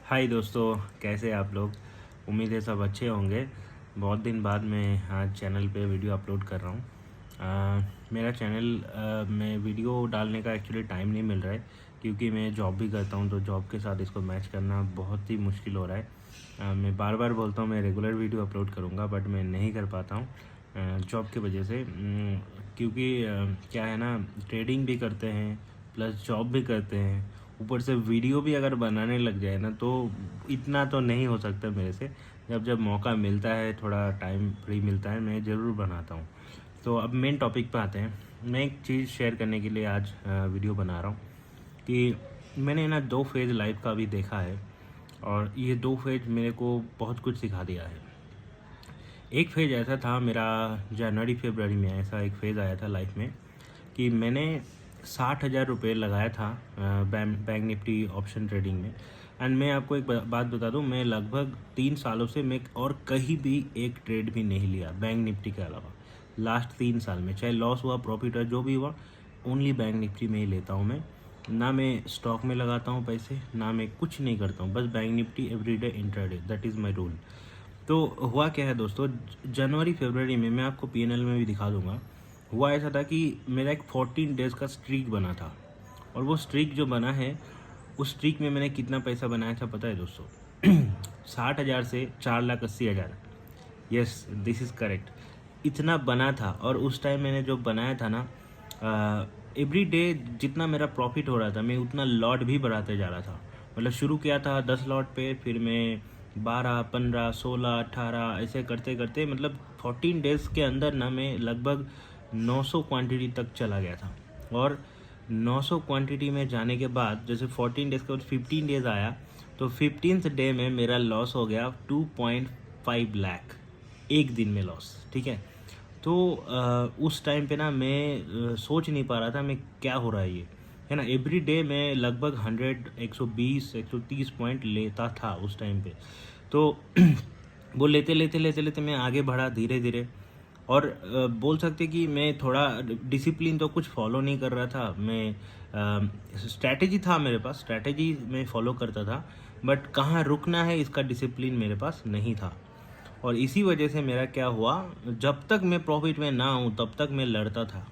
हाय दोस्तों, कैसे आप लोग। उम्मीद है सब अच्छे होंगे। बहुत दिन बाद मैं आज चैनल पे वीडियो अपलोड कर रहा हूँ। मेरा चैनल में वीडियो डालने का एक्चुअली टाइम नहीं मिल रहा है, क्योंकि मैं जॉब भी करता हूँ, तो जॉब के साथ इसको मैच करना बहुत ही मुश्किल हो रहा है। मैं बार बार बोलता हूँ मैं रेगुलर वीडियो अपलोड करूँगा, बट मैं नहीं कर पाता हूँ जॉब की वजह से। क्योंकि क्या है ना, ट्रेडिंग भी करते हैं प्लस जॉब भी करते हैं, ऊपर से वीडियो भी अगर बनाने लग जाए ना, तो इतना तो नहीं हो सकता मेरे से। जब जब मौका मिलता है, थोड़ा टाइम फ्री मिलता है, मैं ज़रूर बनाता हूँ। तो अब मेन टॉपिक पे आते हैं। मैं एक चीज़ शेयर करने के लिए आज वीडियो बना रहा हूँ कि मैंने ना 2 फेज़ लाइफ का भी देखा है, और ये 2 फेज़ मेरे को बहुत कुछ सिखा दिया है। एक फेज़ ऐसा था मेरा, जनवरी फरवरी में ऐसा एक फेज़ आया था लाइफ में कि मैंने 60,000 रुपये लगाया था बैंक निफ्टी ऑप्शन ट्रेडिंग में। एंड मैं आपको एक बात बता दूं, मैं लगभग 3 सालों से मैं और कहीं भी एक ट्रेड भी नहीं लिया बैंक निफ्टी के अलावा। लास्ट 3 साल में चाहे लॉस हुआ प्रॉफिट हुआ जो भी हुआ, ओनली बैंक निफ्टी में ही लेता हूँ मैं। ना मैं स्टॉक में लगाता हूँ पैसे, ना मैं कुछ नहीं करता हूँ, बस bank Nifty everyday intraday, that is my rule. तो हुआ क्या है दोस्तों, जनवरी फरवरी में मैं आपको पीएनएल में भी दिखा दूंगा। हुआ ऐसा था कि मेरा एक 14 डेज़ का स्ट्रीक बना था, और वो स्ट्रीक जो बना है, उस स्ट्रीक में मैंने कितना पैसा बनाया था पता है दोस्तों? 60,000 से 4,80,000। Yes, this is correct. इतना बना था, और उस टाइम मैंने जो बनाया था ना, एवरी डे जितना मेरा प्रॉफिट हो रहा था, मैं उतना लॉट भी बढ़ाते जा रहा था। मतलब शुरू किया था 10 लॉट पे, फिर मैं 12, 15, 16, 18 ऐसे करते करते, मतलब 14 डेज़ के अंदर ना मैं लगभग 900 क्वांटिटी तक चला गया था। और 900 क्वांटिटी में जाने के बाद, जैसे 14 डेज़ के बाद 15 डेज़ आया, तो 15th डे में मेरा लॉस हो गया 2.5 लाख, एक दिन में लॉस। ठीक है। तो उस टाइम पे ना मैं सोच नहीं पा रहा था मैं क्या हो रहा है ये, है ना। एवरी डे मैं लगभग 100, 120, 130 पॉइंट लेता था उस टाइम पे। तो वो लेते लेते लेते लेते मैं आगे बढ़ा धीरे धीरे। और बोल सकते कि मैं थोड़ा डिसिप्लिन तो कुछ फॉलो नहीं कर रहा था मैं। स्ट्रैटेजी था मेरे पास, स्ट्रैटेजी मैं फॉलो करता था, बट कहाँ रुकना है इसका डिसिप्लिन मेरे पास नहीं था। और इसी वजह से मेरा क्या हुआ, जब तक मैं प्रॉफिट में ना हूँ तब तक मैं लड़ता था।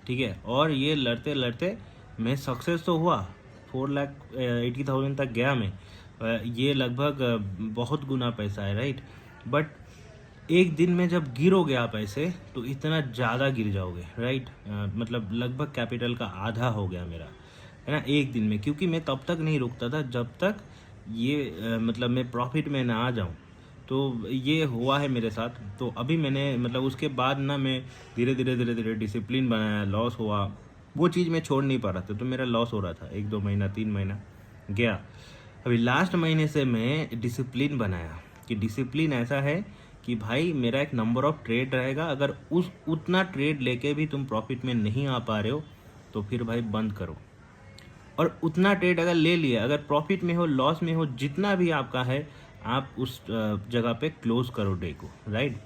ठीक है। और ये लड़ते लड़ते मैं सक्सेस तो हुआ, 4,80,000 तक गया मैं। ये लगभग बहुत गुना पैसा है, राइट। बट एक दिन में जब गिरोगे आप ऐसे, तो इतना ज़्यादा गिर जाओगे, राइट। मतलब लगभग कैपिटल का आधा हो गया मेरा, है ना, एक दिन में। क्योंकि मैं तब तक नहीं रुकता था जब तक ये मतलब मैं प्रॉफिट में ना आ जाऊं। तो ये हुआ है मेरे साथ। तो अभी मैंने मतलब उसके बाद ना मैं धीरे धीरे धीरे धीरे डिसिप्लिन बनाया, लॉस हुआ, वो चीज़ मैं छोड़ नहीं पा रहा था, तो मेरा लॉस हो रहा था 1-2 महीना 3 महीना गया। अभी लास्ट महीने से मैं डिसिप्लिन बनाया कि डिसिप्लिन ऐसा है कि भाई मेरा एक नंबर ऑफ ट्रेड रहेगा, अगर उस उतना ट्रेड लेके भी तुम प्रॉफिट में नहीं आ पा रहे हो, तो फिर भाई बंद करो। और उतना ट्रेड अगर ले लिया, अगर प्रॉफिट में हो लॉस में हो, जितना भी आपका है, आप उस जगह पे क्लोज करो डे को, राइट।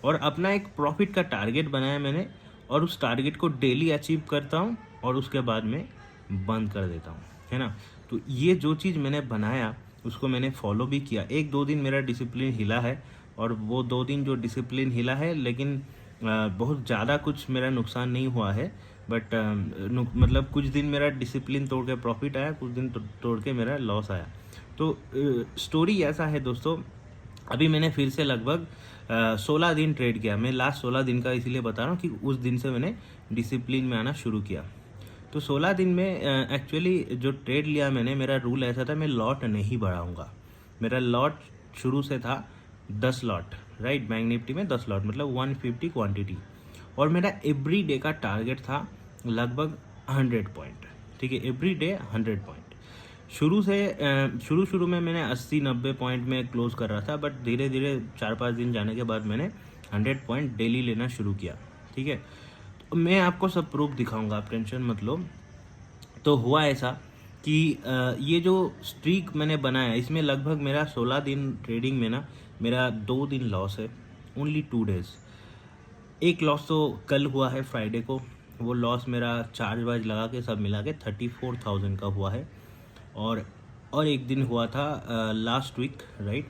और अपना एक प्रॉफिट का टारगेट बनाया मैंने, और उस टारगेट को डेली अचीव करता हूँ, और उसके बाद में बंद कर देता हूँ, है ना। तो ये जो चीज़ मैंने बनाया उसको मैंने फॉलो भी किया। 1-2 दिन मेरा डिसिप्लिन हिला है, और वो 2 दिन जो डिसिप्लिन हिला है, लेकिन बहुत ज़्यादा कुछ मेरा नुकसान नहीं हुआ है। बट मतलब कुछ दिन मेरा डिसिप्लिन तोड़ के प्रॉफिट आया, कुछ दिन तोड़ के मेरा लॉस आया। तो स्टोरी ऐसा है दोस्तों। अभी मैंने फिर से लगभग 16 दिन ट्रेड किया। मैं लास्ट 16 दिन का इसीलिए बता रहा हूँ कि उस दिन से मैंने डिसिप्लिन में आना शुरू किया। तो 16 दिन में एक्चुअली जो ट्रेड लिया मैंने, मेरा रूल ऐसा था, मैं लॉट नहीं बढ़ाऊंगा। मेरा लॉट शुरू से था 10 लॉट, राइट। बैंक निफ्टी में 10 लॉट मतलब 150 क्वांटिटी। और मेरा एवरी डे का टारगेट था लगभग 100 पॉइंट। ठीक है, एवरी डे 100 पॉइंट। शुरू में मैंने 80-90 पॉइंट में क्लोज कर रहा था, बट धीरे धीरे 4-5 दिन जाने के बाद मैंने 100 पॉइंट डेली लेना शुरू किया। ठीक है। तो मैं आपको सब प्रूफ दिखाऊंगा, आप टेंशन मत लो। तो हुआ ऐसा कि ये जो स्ट्रीक मैंने बनाया, इसमें लगभग मेरा 16 दिन ट्रेडिंग में ना, मेरा 2 दिन लॉस है, ओनली 2 डेज। एक लॉस तो कल हुआ है फ्राइडे को, वो लॉस मेरा चार्ज वार्ज लगा के सब मिला के 34,000 का हुआ है। और और एक दिन हुआ था लास्ट वीक, राइट।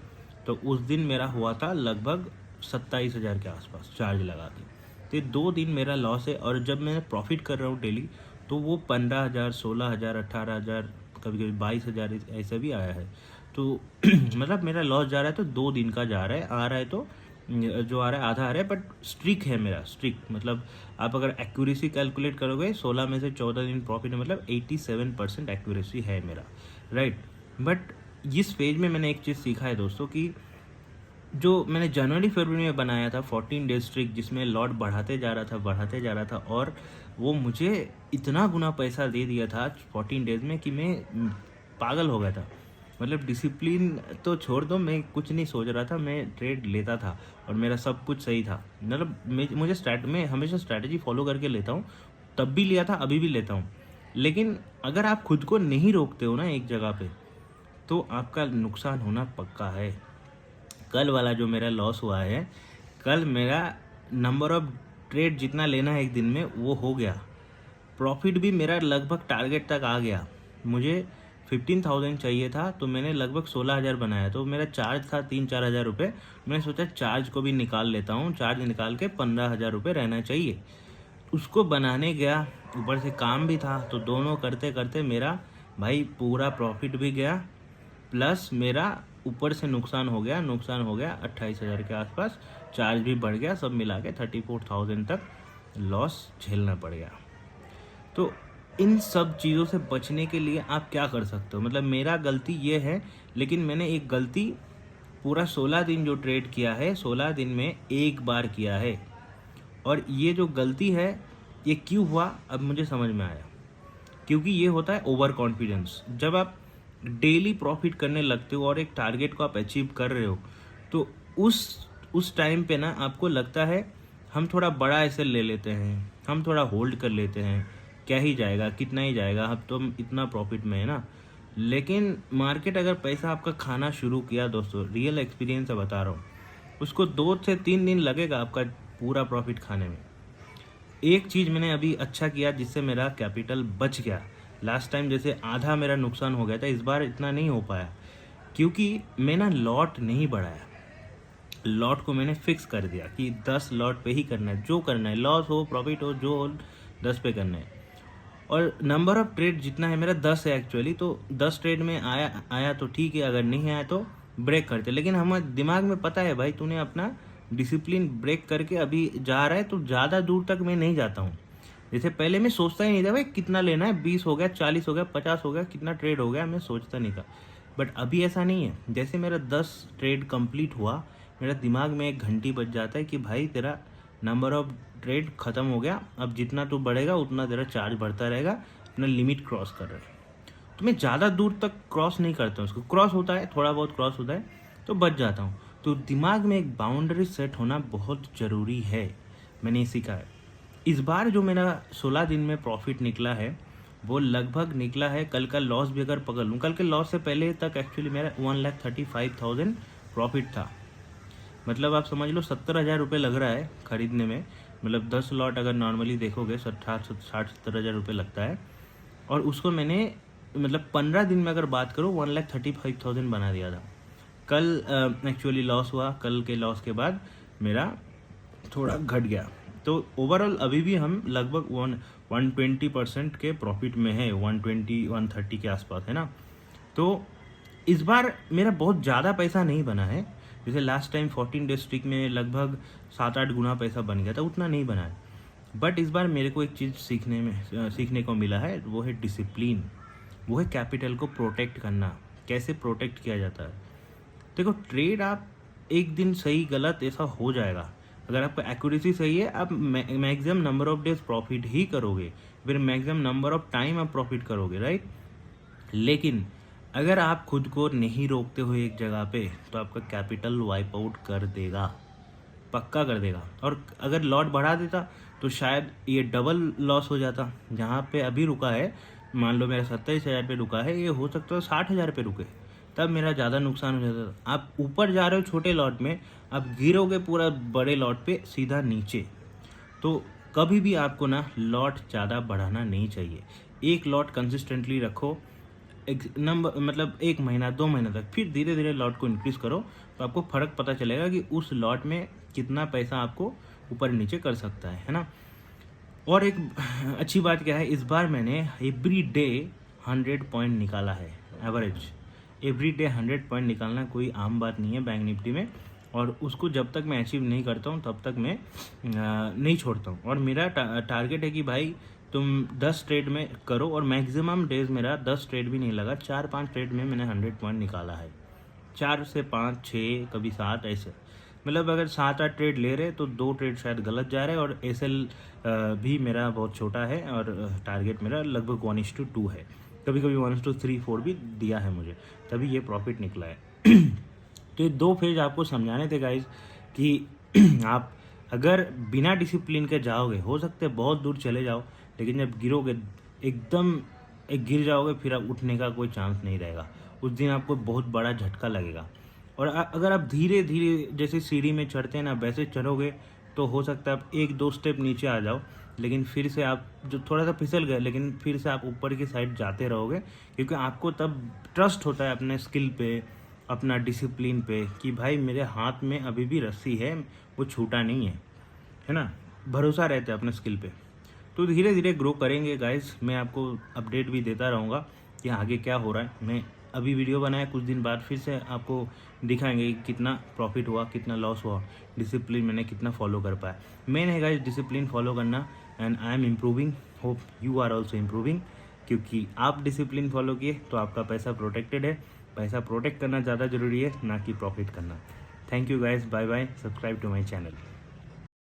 तो उस दिन मेरा हुआ था लगभग 27,000 के आसपास चार्ज लगा के। तो ये 2 दिन मेरा लॉस है। और जब मैं प्रॉफिट कर रहा हूँ डेली, तो वो 15,000, 16,000, 18,000, कभी कभी 22,000 ऐसा भी आया है। तो मतलब मेरा लॉस जा रहा है तो 2 दिन का जा रहा है, आ रहा है तो जो आ रहा है आधा आ रहा है। बट स्ट्रिक है मेरा, स्ट्रिक मतलब आप अगर एक्यूरेसी कैलकुलेट करोगे 16 में से 14 दिन प्रॉफिट है, मतलब 87% एक्यूरेसी है मेरा, राइट। बट इस फेज में मैंने एक चीज़ सीखा है दोस्तों कि जो मैंने जनवरी फरवरी में बनाया था 14 डेज स्ट्रिक, जिसमें लॉट बढ़ाते जा रहा था और वो मुझे इतना गुना पैसा दे दिया था 14 डेज में कि मैं पागल हो गया था। मतलब डिसिप्लिन तो छोड़ दो, मैं कुछ नहीं सोच रहा था, मैं ट्रेड लेता था और मेरा सब कुछ सही था। मतलब मैं हमेशा स्ट्रैटेजी फॉलो करके लेता हूँ, तब भी लिया था, अभी भी लेता हूँ। लेकिन अगर आप खुद को नहीं रोकते हो ना एक जगह पे, तो आपका नुकसान होना पक्का है। कल वाला जो मेरा लॉस हुआ है, कल मेरा नंबर ऑफ ट्रेड जितना लेना है एक दिन में वो हो गया। प्रॉफिट भी मेरा लगभग टारगेट तक आ गया। मुझे 15,000 चाहिए था, तो मैंने लगभग 16,000 बनाया। तो मेरा चार्ज था 3-4 हज़ार रुपये। मैंने सोचा चार्ज को भी निकाल लेता हूँ, चार्ज निकाल के 15,000 रुपये रहना चाहिए। उसको बनाने गया, ऊपर से काम भी था, तो दोनों करते करते मेरा भाई पूरा प्रॉफिट भी गया, प्लस मेरा ऊपर से नुकसान हो गया 28,000 के आसपास। चार्ज भी बढ़ गया, सब मिला के 34,000 तक लॉस झेलना पड़ गया। तो इन सब चीज़ों से बचने के लिए आप क्या कर सकते हो? मतलब मेरा गलती ये है, लेकिन मैंने एक गलती पूरा 16 दिन जो ट्रेड किया है, 16 दिन में एक बार किया है। और ये जो गलती है, ये क्यों हुआ अब मुझे समझ में आया। क्योंकि ये होता है ओवर कॉन्फिडेंस। जब आप डेली प्रॉफिट करने लगते हो और एक टारगेट को आप अचीव कर रहे हो, तो उस टाइम पे ना आपको लगता है हम थोड़ा बड़ा ऐसे ले लेते हैं, हम थोड़ा होल्ड कर लेते हैं, क्या ही जाएगा, कितना ही जाएगा, अब तो हम इतना प्रॉफिट में है ना। लेकिन मार्केट अगर पैसा आपका खाना शुरू किया दोस्तों, रियल एक्सपीरियंस से बता रहा हूँ, उसको 2 से 3 दिन लगेगा आपका पूरा प्रॉफिट खाने में। एक चीज़ मैंने अभी अच्छा किया जिससे मेरा कैपिटल बच गया। लास्ट टाइम जैसे आधा मेरा नुकसान हो गया था, इस बार इतना नहीं हो पाया, क्योंकि मैं ना लॉट नहीं बढ़ाया। लॉट को मैंने फिक्स कर दिया कि 10 लॉट पे ही करना है, जो करना है, लॉस हो प्रॉफिट हो जो हो, 10 पे करना है। और नंबर ऑफ ट्रेड जितना है मेरा 10 है एक्चुअली, तो 10 ट्रेड में आया तो ठीक है, अगर नहीं आया तो ब्रेक करते। लेकिन हमारे दिमाग में पता है भाई तूने अपना डिसिप्लिन ब्रेक करके अभी जा रहा है, तो ज़्यादा दूर तक मैं नहीं जाता हूँ। जैसे पहले मैं सोचता ही नहीं था भाई कितना लेना है, 20 हो गया, 40 हो गया, 50 हो गया, कितना ट्रेड हो गया, मैं सोचता नहीं था। बट अभी ऐसा नहीं है। जैसे मेरा 10 ट्रेड कंप्लीट हुआ, मेरा दिमाग में एक घंटी बज जाता है कि भाई तेरा नंबर ऑफ ट्रेड ख़त्म हो गया, अब जितना तू बढ़ेगा उतना तेरा चार्ज बढ़ता रहेगा, अपना लिमिट क्रॉस कर रहा है। तो मैं ज़्यादा दूर तक क्रॉस नहीं करता हूँ, उसको क्रॉस होता है, थोड़ा बहुत क्रॉस होता है तो बच जाता हूँ। तो दिमाग में एक बाउंड्री सेट होना बहुत ज़रूरी है, मैंने ये सीखा है। इस बार जो मेरा 16 दिन में प्रॉफिट निकला है, वो लगभग निकला है, कल का लॉस भी अगर पकड़ लूँ, कल के लॉस से पहले तक एक्चुअली मेरा 1,35,000 प्रॉफिट था। मतलब आप समझ लो 70,000 रुपये लग रहा है ख़रीदने में। मतलब 10 लॉट अगर नॉर्मली देखोगे 60-70,000 रुपये लगता है। और उसको मैंने मतलब 15 दिन में अगर बात करूँ 1,35,000 बना दिया था। कल एक्चुअली लॉस हुआ, कल के लॉस के बाद मेरा थोड़ा घट गया। तो ओवरऑल अभी भी हम लगभग 120% के प्रॉफिट में है, 120-130 के आसपास है ना। तो इस बार मेरा बहुत ज़्यादा पैसा नहीं बना है। जैसे लास्ट टाइम 14 डे स्ट्रिक में लगभग 7-8 गुना पैसा बन गया था, उतना नहीं बना है। बट इस बार मेरे को एक चीज़ सीखने को मिला है, वो है डिसिप्लिन, वो है कैपिटल को प्रोटेक्ट करना। कैसे प्रोटेक्ट किया जाता है? देखो ट्रेड आप एक दिन सही गलत ऐसा हो जाएगा। अगर आपका एक्यूरेसी सही है, आप maximum number of days profit ही करोगे, फिर मैक्सिमम नंबर ऑफ टाइम आप प्रॉफिट करोगे, राइट। लेकिन अगर आप खुद को नहीं रोकते हो एक जगह पे, तो आपका कैपिटल वाइप आउट कर देगा, पक्का कर देगा। और अगर लॉट बढ़ा देता तो शायद ये डबल लॉस हो जाता। जहाँ पे अभी रुका है, मान लो मेरा 27,000 पे रुका है, ये हो सकता है 60,000 पे रुके, तब मेरा ज़्यादा नुकसान हो जाता था। आप ऊपर जा रहे हो छोटे लॉट में, आप गिरोगे पूरा बड़े लॉट पे सीधा नीचे। तो कभी भी आपको ना लॉट ज़्यादा बढ़ाना नहीं चाहिए। एक लॉट कंसिस्टेंटली रखो, एक नंबर मतलब 1 महीना 2 महीना तक, फिर धीरे धीरे लॉट को इंक्रीज़ करो, तो आपको फ़र्क पता चलेगा कि उस लॉट में कितना पैसा आपको ऊपर नीचे कर सकता है ना। और एक अच्छी बात क्या है, इस बार मैंने एवरी डे 100 पॉइंट निकाला है एवरेज। एवरी डे 100 पॉइंट निकालना कोई आम बात नहीं है बैंक निफ्टी में, और उसको जब तक मैं अचीव नहीं करता हूँ तब तक मैं नहीं छोड़ता हूँ। और मेरा टारगेट है कि भाई तुम 10 ट्रेड में करो, और मैक्सिमम डेज मेरा 10 ट्रेड भी नहीं लगा, 4-5 ट्रेड में मैंने 100 पॉइंट निकाला है। 4 से 5, 6, कभी 7 ऐसे। मतलब अगर 7-8 ट्रेड ले रहे तो 2 ट्रेड शायद गलत जा रहे हैं, और एसएल भी मेरा बहुत छोटा है, और टारगेट मेरा लगभग 1:2 है। कभी कभी 1:3-4 भी दिया है मुझे, तभी ये प्रॉफिट निकला है। तो ये 2 फेज आपको समझाने थे गाइज कि आप अगर बिना डिसिप्लिन के जाओगे, हो सकते हैं बहुत दूर चले जाओ, लेकिन जब गिरोगे एकदम गिर जाओगे, फिर आप उठने का कोई चांस नहीं रहेगा। उस दिन आपको बहुत बड़ा झटका लगेगा। और अगर आप धीरे धीरे जैसे सीढ़ी में चढ़ते हैं ना, वैसे चढ़ोगे तो हो सकता है आप 1-2 स्टेप नीचे आ जाओ, लेकिन फिर से आप जो थोड़ा सा फिसल गए, लेकिन फिर से आप ऊपर की साइड जाते रहोगे, क्योंकि आपको तब ट्रस्ट होता है अपने स्किल पे, अपना डिसिप्लिन पे, कि भाई मेरे हाथ में अभी भी रस्सी है, वो छूटा नहीं है ना। भरोसा रहता है अपने स्किल पे। तो धीरे धीरे ग्रो करेंगे गाइस। मैं आपको अपडेट भी देता रहूँगा कि आगे क्या हो रहा है। मैं अभी वीडियो बनाया, कुछ दिन बाद फिर से आपको दिखाएंगे कि कितना प्रॉफिट हुआ, कितना लॉस हुआ, डिसिप्लिन मैंने कितना फॉलो कर पाया। मेन है गाइस डिसिप्लिन फॉलो करना, and I am improving, hope you are also improving. क्योंकि आप डिसिप्लिन फॉलो किए तो आपका पैसा प्रोटेक्टेड है। पैसा प्रोटेक्ट करना ज़्यादा ज़रूरी है, ना कि प्रॉफिट करना। Thank you guys, bye bye, subscribe to my channel.